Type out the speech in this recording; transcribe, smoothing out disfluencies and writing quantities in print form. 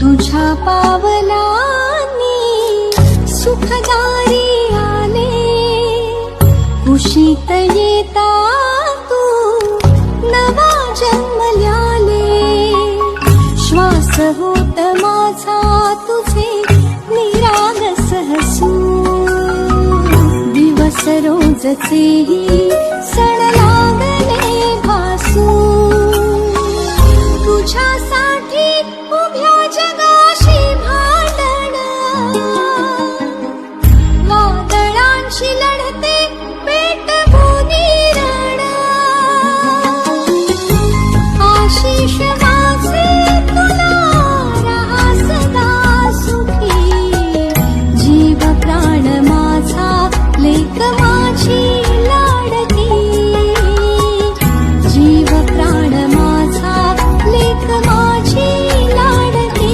तुझ्या पावलांनी सुखदारी आले, कुशीत येता तू नवा जन्मल्याले. श्वास होत माझा तुझे निरागस हसू, दिवस रोजचेही सण लाग